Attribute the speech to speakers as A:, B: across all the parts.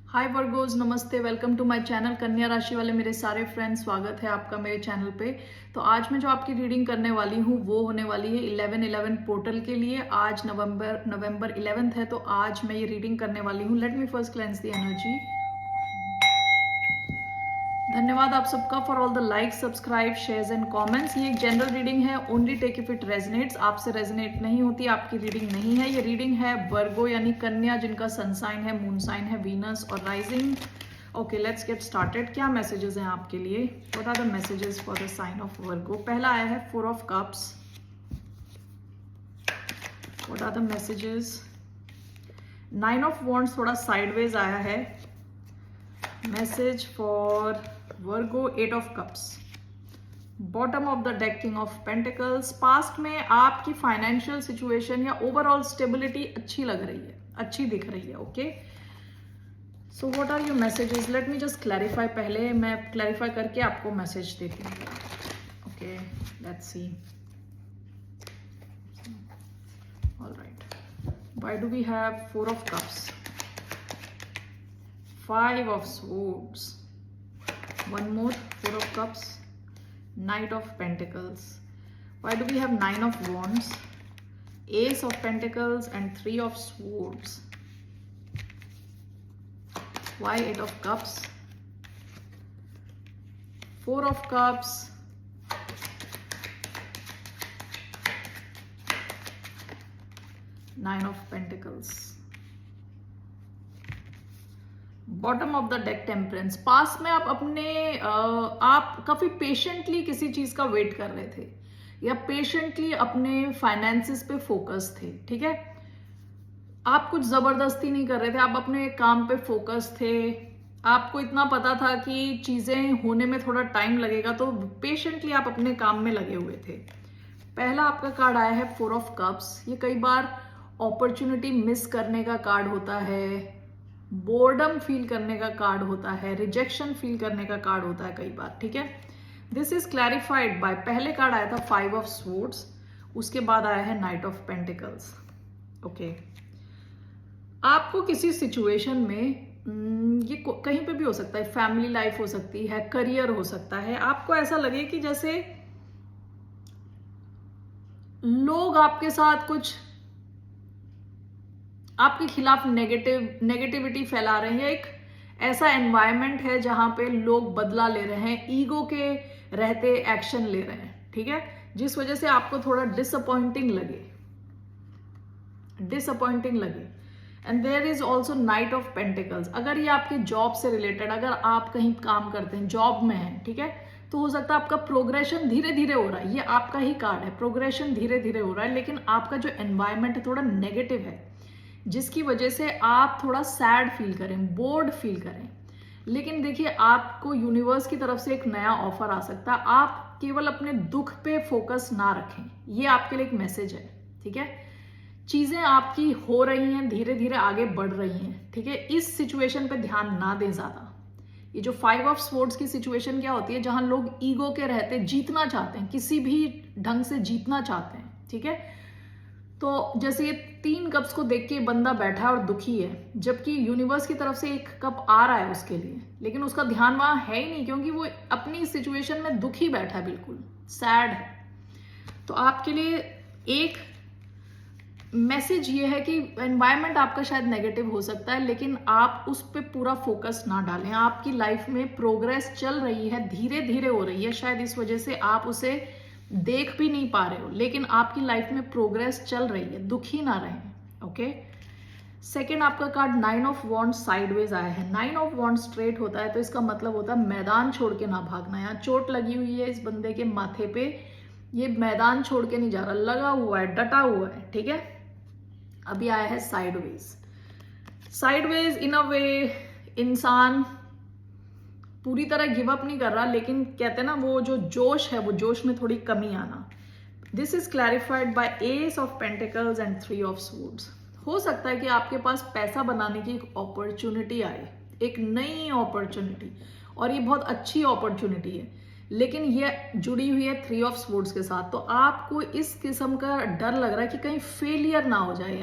A: हाय Virgos, नमस्ते। Welcome to my channel. कन्या राशि वाले मेरे सारे फ्रेंड्स, स्वागत है आपका मेरे चैनल पे। तो आज मैं जो आपकी रीडिंग करने वाली हूँ वो होने वाली है 11/11 पोर्टल के लिए। आज नवंबर 11 है, तो आज मैं ये रीडिंग करने वाली हूँ। Let me first cleanse the energy. धन्यवाद आप सबका for all the like, subscribe, shares and comments. ये एक जनरल रीडिंग है, only take if it resonates. आपसे रेजनेट नहीं होती, आपकी रीडिंग नहीं है। ये रीडिंग है वर्गो यानी कन्या, जिनका सन साइन है, मून साइन है वीनस और rising. Okay, let's get started. क्या मैसेजेस हैं आपके लिए? What are the messages for the sign of Virgo? पहला आया है 4 of cups. What are the messages? 9 of wands थोड़ा साइडवेज आया है। Message for Virgo 8 of cups. Bottom of the deck king of pentacles. Past में आपकी financial situation या overall stability अच्छी लग रही है, अच्छी दिख रही है। Okay, so what are your messages? Let me just clarify. पहले मैं क्लैरिफाई करके आपको मैसेज देती हूँ। Okay, let's see. Alright, why do we have 4 of cups, 5 of swords, one more 4 of cups, Knight of Pentacles. Why do we have 9 of wands, Ace of Pentacles and 3 of swords? Why 8 of cups, 4 of cups, Nine of Pentacles? Bottom of the deck temperance. Past में आप काफी patiently किसी चीज का wait कर रहे थे या पेशेंटली अपने फाइनेंसेस पे फोकस थे। ठीक है, आप कुछ जबरदस्ती नहीं कर रहे थे, आप अपने काम पे फोकस थे। आपको इतना पता था कि चीजें होने में थोड़ा टाइम लगेगा, तो पेशेंटली आप अपने काम में लगे हुए थे। पहला आपका कार्ड आया है 4 ऑफ कप्स। ये कई बार अपॉर्चुनिटी मिस करने का कार्ड होता है, बोर्डम फील करने का कार्ड होता है, रिजेक्शन फील करने का कार्ड होता है कई बार। ठीक है, दिस इज क्लैरिफाइड बाय, पहले कार्ड आया था 5 ऑफ स्वॉर्ड्स, उसके बाद आया है नाइट ऑफ पेंटिकल्स। ओके, आपको किसी सिचुएशन में ये कहीं पे भी हो सकता है, फैमिली लाइफ हो सकती है, करियर हो सकता है, आपको ऐसा लगे कि जैसे लोग आपके साथ कुछ आपके खिलाफ नेगेटिविटी फैला रहे हैं। एक ऐसा एनवायरनमेंट है जहां पे लोग बदला ले रहे हैं, ईगो के रहते एक्शन ले रहे हैं। ठीक है, जिस वजह से आपको थोड़ा डिसअपॉइंटिंग लगे। And there is also knight of pentacles. अगर ये आपके जॉब से रिलेटेड, अगर आप कहीं काम करते हैं, जॉब में हैं, ठीक है, तो हो सकता है आपका प्रोग्रेशन धीरे धीरे हो रहा है। ये आपका ही कार्ड है, प्रोग्रेशन धीरे धीरे हो रहा है, लेकिन आपका जो एनवायरनमेंट है थोड़ा नेगेटिव है, जिसकी वजह से आप थोड़ा सैड फील करें, बोर्ड फील करें। लेकिन देखिए, आपको यूनिवर्स की तरफ से एक नया ऑफर आ सकता है। आप केवल अपने दुख पे फोकस ना रखें, ये आपके लिए एक मैसेज है। ठीक है, चीजें आपकी हो रही हैं, धीरे धीरे आगे बढ़ रही हैं। ठीक है, इस सिचुएशन पे ध्यान ना दें ज्यादा। ये जो 5 ऑफ स्वॉर्ड्स की सिचुएशन क्या होती है, जहां लोग ईगो के रहते जीतना चाहते हैं, किसी भी ढंग से जीतना चाहते हैं। ठीक है, तो जैसे ये 3 कप्स को देख के बंदा बैठा है और दुखी है, जबकि यूनिवर्स की तरफ से एक कप आ रहा है उसके लिए, लेकिन उसका ध्यान वहां है ही नहीं, क्योंकि वो अपनी सिचुएशन में दुखी बैठा है, बिल्कुल सैड है। तो आपके लिए एक मैसेज ये है कि एनवायरनमेंट आपका शायद नेगेटिव हो सकता है, लेकिन आप उस पर पूरा फोकस ना डालें। आपकी लाइफ में प्रोग्रेस चल रही है, धीरे धीरे हो रही है, शायद इस वजह से आप उसे देख भी नहीं पा रहे हो, लेकिन आपकी लाइफ में प्रोग्रेस चल रही है, दुखी ना रहें। ओके, सेकेंड आपका कार्ड 9 ऑफ वॉन्ड्स साइडवेज आया है। 9 ऑफ वॉन्ड्स स्ट्रेट होता है तो इसका मतलब होता है मैदान छोड़ के ना भागना। यहाँ चोट लगी हुई है इस बंदे के माथे पे, ये मैदान छोड़ के नहीं जा रहा, लगा हुआ है, डटा हुआ है। ठीक है, अभी आया है साइडवेज इन अ वे इंसान पूरी तरह गिव अप नहीं कर रहा, लेकिन कहते हैं ना, वो जो जोश है, वो जोश में थोड़ी कमी आना। This is clarified by S of pentacles and 3 of swords. हो सकता है कि आपके पास पैसा बनाने की एक अपॉर्चुनिटी आए, एक नई अपॉर्चुनिटी, और ये बहुत अच्छी अपॉर्चुनिटी है, लेकिन ये जुड़ी हुई है 3 ऑफ स्वॉर्ड्स के साथ। तो आपको इस किस्म का डर लग रहा है कि कहीं फेलियर ना हो जाए।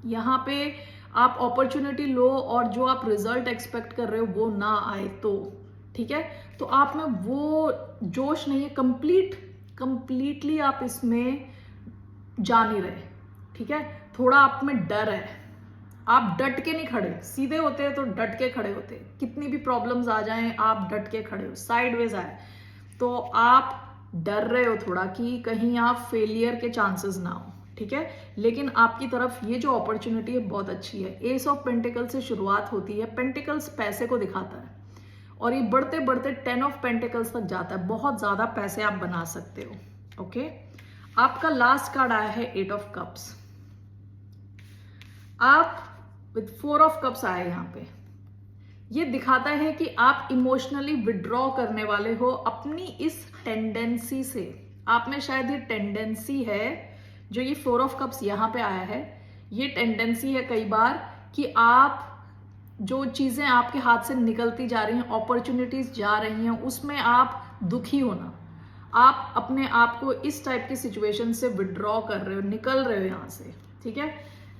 A: यहाँ पे आप अपॉर्चुनिटी लो और जो आप रिजल्ट एक्सपेक्ट कर रहे हो वो ना आए तो, ठीक है, तो आप में वो जोश नहीं है, कंप्लीटली आप इसमें जा नहीं रहे, ठीक है, थोड़ा आप में डर है, आप डट के नहीं खड़े, सीधे होते हैं तो डट के खड़े होते हैं, कितनी भी प्रॉब्लम्स आ जाएं आप डट के खड़े हो, साइडवेज आए तो आप डर रहे हो थोड़ा कि कहीं आप फेलियर के चांसेस ना हो, ठीक है, लेकिन आपकी तरफ ये जो अपॉर्चुनिटी है बहुत अच्छी है। एस ऑफ पेंटिकल्स से शुरुआत होती है, पेंटिकल्स पैसे को दिखाता है और ये बढ़ते बढ़ते 10 ऑफ पेंटिकल्स तक जाता है, बहुत ज्यादा पैसे आप बना सकते हो। ओके, आपका लास्ट कार्ड आया है 8 ऑफ कप्स, आप विद 4 ऑफ कप्स आए यहाँ पे, ये दिखाता है कि आप इमोशनली विड्रॉ करने वाले हो अपनी इस टेंडेंसी से, आप में शायद ये टेंडेंसी है, जो ये 4 ऑफ कप्स यहाँ पे आया है, ये टेंडेंसी है कई बार कि आप जो चीजें आपके हाथ से निकलती जा रही हैं, अपॉर्चुनिटीज जा रही हैं, उसमें आप दुखी होना, आप अपने आप को इस टाइप की सिचुएशन से विड्रॉ कर रहे हो, निकल रहे हो यहाँ से, ठीक है।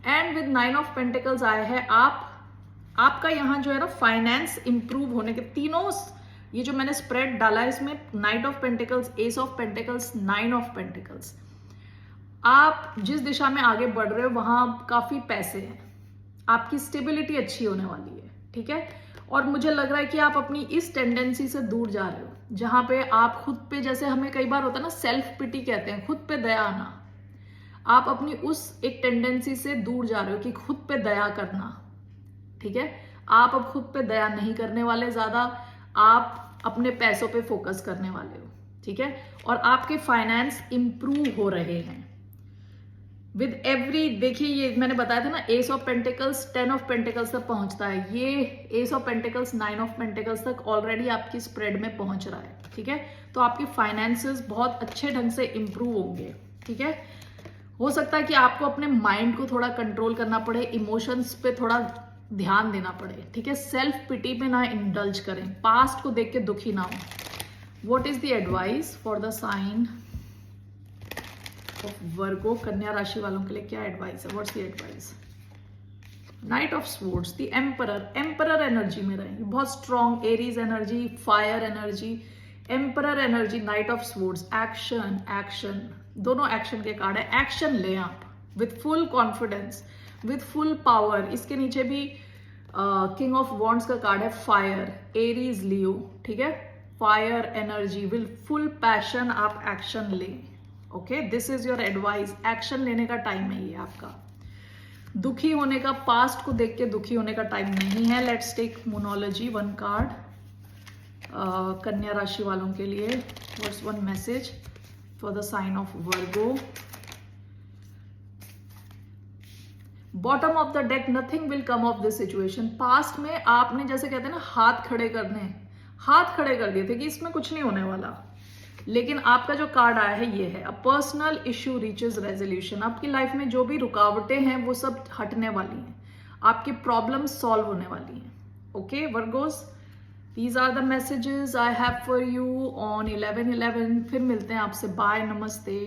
A: एंड विद 9 ऑफ पेंटिकल्स आए हैं, आपका यहाँ जो है ना फाइनेंस इंप्रूव होने के तीनों, ये जो मैंने स्प्रेड डाला है इसमें night of pentacles, S of pentacles, 9 of pentacles, आप जिस दिशा में आगे बढ़ रहे हो वहां काफी पैसे हैं, आपकी स्टेबिलिटी अच्छी होने वाली है, ठीक है, और मुझे लग रहा है कि आप अपनी इस टेंडेंसी से दूर जा रहे हो जहां पे आप खुद पे, जैसे हमें कई बार होता है ना सेल्फ पिटी कहते हैं, खुद पे दया आना, आप अपनी उस एक टेंडेंसी से दूर जा रहे हो कि खुद पे दया करना, ठीक है, आप अब खुद पे दया नहीं करने वाले, ज्यादा आप अपने पैसों पे फोकस करने वाले हो, ठीक है, और आपके फाइनेंस इंप्रूव हो रहे हैं विद एवरी, देखिए ये मैंने बताया था ना, S of pentacles 10 of pentacles तक पहुंचता है, ये S of pentacles 9 of pentacles तक ऑलरेडी आपकी स्प्रेड में पहुंच रहा है, ठीक है, तो आपके फाइनेंसेस बहुत अच्छे ढंग से इंप्रूव होंगे, ठीक है। हो सकता है कि आपको अपने माइंड को थोड़ा कंट्रोल करना पड़े, इमोशंस पे थोड़ा ध्यान देना पड़े, ठीक है, सेल्फ पिटी पे ना इंडल्ज करें, पास्ट को देख के दुखी ना हो। What is the advice for the sign of Virgo, कन्या राशि वालों के लिए क्या एडवाइस है, what's the advice? Knight of swords, the emperor energy में रहे, बहुत strong Aries energy, fire energy, emperor energy, knight of swords, action, दोनों एक्शन के कार्ड है, एक्शन लें आप with full confidence, with full power. इसके नीचे भी किंग ऑफ वॉन्ड्स का कार्ड है, फायर, एरीज लियो, ठीक है, fire energy, will full passion आप एक्शन लें। Okay, this is your advice, action लेने का टाइम है ये आपका, दुखी होने का, पास्ट को देख के दुखी होने का टाइम नहीं है। लेट्स टेक मोनोलॉजी, 1 कार्ड कन्या राशि वालों के लिए, what's one message for the sign of Virgo? Bottom of the deck, nothing will come of this situation. Past में आपने जैसे कहते हैं ना हाथ खड़े कर दिए थे कि इसमें कुछ नहीं होने वाला, लेकिन आपका जो कार्ड आया है ये है, a personal issue reaches resolution. आपकी लाइफ में जो भी रुकावटें हैं वो सब हटने वाली हैं, आपकी प्रॉब्लम्स सॉल्व होने वाली हैं। Okay Virgos, these are the messages I have for you on 11/11। फिर मिलते हैं आपसे, बाय, नमस्ते।